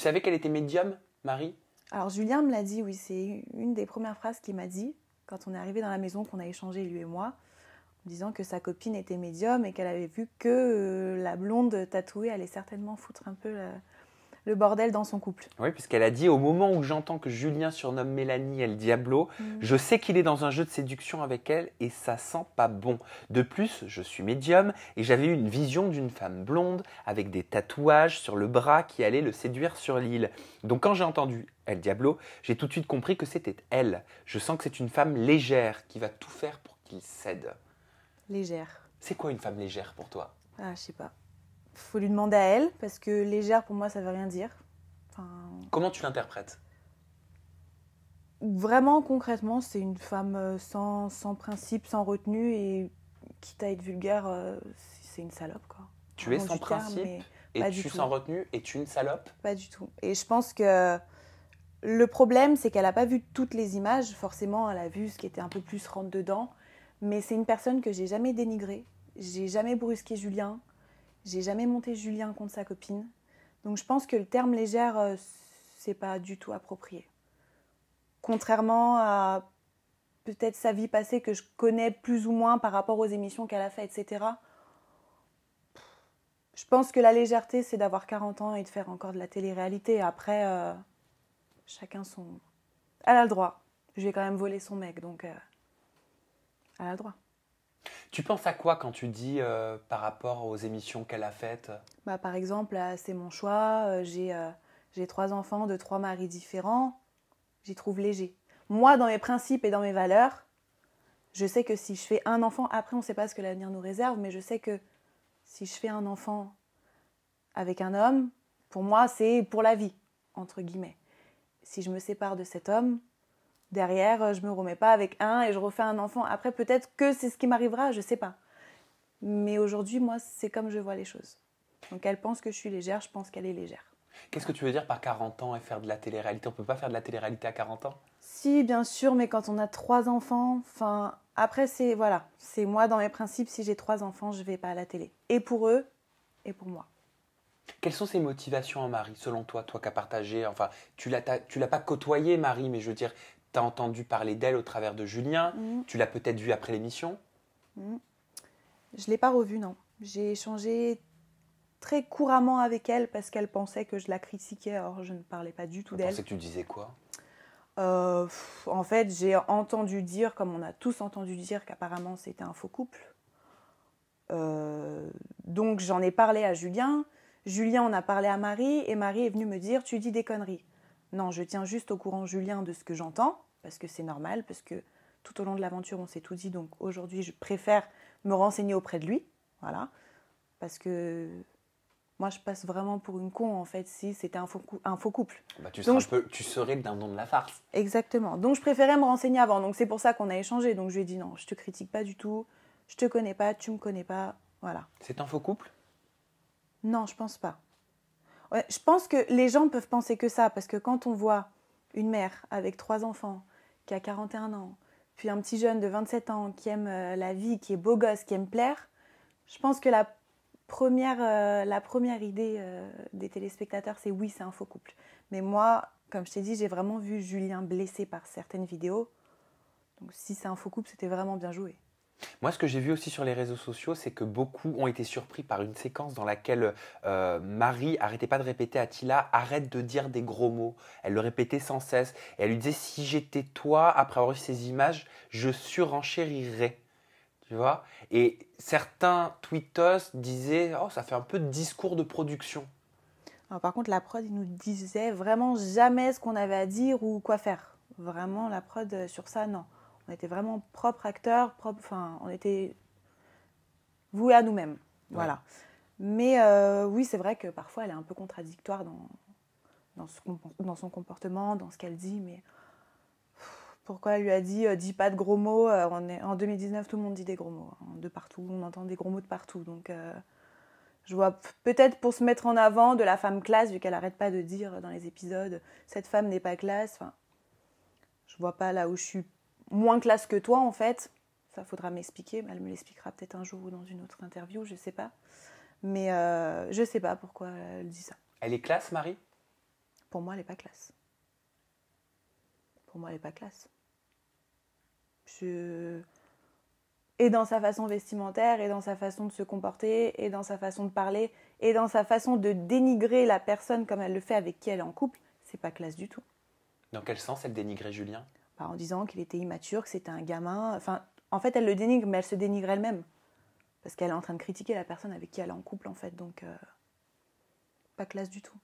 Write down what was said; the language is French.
savais qu'elle était médium, Marie? Alors Julien me l'a dit, oui, c'est une des premières phrases qu'il m'a dit quand on est arrivé dans la maison, qu'on a échangé lui et moi, en disant que sa copine était médium et qu'elle avait vu que la blonde tatouée allait certainement foutre un peu le bordel dans son couple. Oui, puisqu'elle a dit, au moment où j'entends que Julien surnomme Mélanie El Diablo, je sais qu'il est dans un jeu de séduction avec elle et ça sent pas bon. De plus, je suis médium et j'avais eu une vision d'une femme blonde avec des tatouages sur le bras qui allait le séduire sur l'île. Donc quand j'ai entendu El Diablo, j'ai tout de suite compris que c'était elle. Je sens que c'est une femme légère qui va tout faire pour qu'il cède. Légère. C'est quoi une femme légère pour toi? Ah, je sais pas. Faut lui demander à elle, parce que légère, pour moi, ça veut rien dire. Enfin, Comment tu l'interprètes? vraiment, concrètement, c'est une femme sans principe, sans retenue, et quitte à être vulgaire, c'est une salope, quoi. Tu es Pardon sans du terme, principe mais et pas tu du es tout. sans retenue et tu es une salope? Pas du tout. Et je pense que le problème, c'est qu'elle n'a pas vu toutes les images. Forcément, elle a vu ce qui était un peu plus rentre-dedans. Mais c'est une personne que j'ai jamais dénigrée. J'ai jamais brusqué Julien. J'ai jamais monté Julien contre sa copine. Donc je pense que le terme légère, c'est pas du tout approprié. Contrairement à peut-être sa vie passée que je connais plus ou moins par rapport aux émissions qu'elle a faites, etc. Je pense que la légèreté, c'est d'avoir 40 ans et de faire encore de la télé-réalité. Après, chacun son... Elle a le droit. Je vais quand même voler son mec, donc elle a le droit. Tu penses à quoi quand tu dis par rapport aux émissions qu'elle a faites? Bah, par exemple, c'est mon choix. J'ai 3 enfants de 3 maris différents. J'y trouve léger. Moi, dans mes principes et dans mes valeurs, je sais que si je fais un enfant, après on ne sait pas ce que l'avenir nous réserve, mais je sais que si je fais un enfant avec un homme, pour moi, c'est pour la vie, entre guillemets. Si je me sépare de cet homme, derrière, je ne me remets pas avec un et je refais un enfant. Après, peut-être que c'est ce qui m'arrivera, je ne sais pas. Mais aujourd'hui, moi, c'est comme je vois les choses. Donc elle pense que je suis légère, je pense qu'elle est légère. Qu'est-ce que tu veux dire par 40 ans et faire de la télé-réalité? On peut pas faire de la télé-réalité à 40 ans? Si, bien sûr, mais quand on a 3 enfants, enfin, après, c'est voilà, c'est moi dans mes principes, si j'ai 3 enfants, je ne vais pas à la télé. Et pour eux, et pour moi. Quelles sont ses motivations à Marie, selon toi, toi qui as partagé, enfin, tu l'as pas côtoyée, Marie, mais je veux dire, tu as entendu parler d'elle au travers de Julien, tu l'as peut-être vue après l'émission? Je ne l'ai pas revue, non. J'ai échangé très couramment avec elle parce qu'elle pensait que je la critiquais, alors je ne parlais pas du tout Je d'elle. pensais que tu disais quoi? En fait, j'ai entendu dire, comme on a tous entendu dire, qu'apparemment c'était un faux couple. Donc j'en ai parlé à Julien. Julien en a parlé à Marie et Marie est venue me dire « tu dis des conneries ». Non, je tiens juste au courant Julien de ce que j'entends, parce que c'est normal, parce que tout au long de l'aventure on s'est tout dit, donc aujourd'hui je préfère me renseigner auprès de lui, voilà, parce que moi je passe vraiment pour une con en fait si c'était un faux couple. Bah, tu Donc, serais le dindon de la farce. Exactement, donc je préférais me renseigner avant, donc c'est pour ça qu'on a échangé, donc je lui ai dit non, je te critique pas du tout, je te connais pas, tu me connais pas, voilà. C'est un faux couple? Non, je pense pas. Ouais, je pense que les gens peuvent penser que ça, parce que quand on voit une mère avec 3 enfants, qui a 41 ans, puis un petit jeune de 27 ans qui aime la vie, qui est beau gosse, qui aime plaire, je pense que la première idée des téléspectateurs, c'est oui, c'est un faux couple. Mais moi, comme je t'ai dit, j'ai vraiment vu Julien blessé par certaines vidéos. Donc si c'est un faux couple, c'était vraiment bien joué. Moi, ce que j'ai vu aussi sur les réseaux sociaux, c'est que beaucoup ont été surpris par une séquence dans laquelle Marie arrêtait pas de répéter à Tila « arrête de dire des gros mots ». Elle le répétait sans cesse. Et elle lui disait « si j'étais toi, après avoir vu ces images, je surenchérirais ». Tu vois? Et certains tweetos disaient « oh, ça fait un peu de discours de production ». Alors, par contre, la prod, il nous disait vraiment jamais ce qu'on avait à dire ou quoi faire. Vraiment, la prod, sur ça, non. On était vraiment propre acteur, enfin, on était voués à nous-mêmes. Voilà. Ouais. Mais oui, c'est vrai que parfois, elle est un peu contradictoire dans son comportement, dans ce qu'elle dit. Mais pourquoi elle lui a dit « dis pas de gros mots ». En 2019, tout le monde dit des gros mots. Hein, de partout, on entend des gros mots de partout. Donc, je vois peut-être pour se mettre en avant de la femme classe, vu qu'elle n'arrête pas de dire dans les épisodes « cette femme n'est pas classe ». Enfin, je vois pas là où je suis moins classe que toi, en fait. Ça, faudra m'expliquer. Elle me l'expliquera peut-être un jour ou dans une autre interview, je sais pas. Mais je sais pas pourquoi elle dit ça. Elle est classe, Marie? Pour moi, elle n'est pas classe. Pour moi, elle n'est pas classe. Et dans sa façon vestimentaire, et dans sa façon de se comporter, et dans sa façon de parler, et dans sa façon de dénigrer la personne comme elle le fait avec qui elle est en couple, c'est pas classe du tout. Dans quel sens elle dénigrait Julien ? En disant qu'il était immature, que c'était un gamin. Enfin, en fait, elle le dénigre, mais elle se dénigre elle-même. Parce qu'elle est en train de critiquer la personne avec qui elle est en couple, en fait. Donc, pas classe du tout.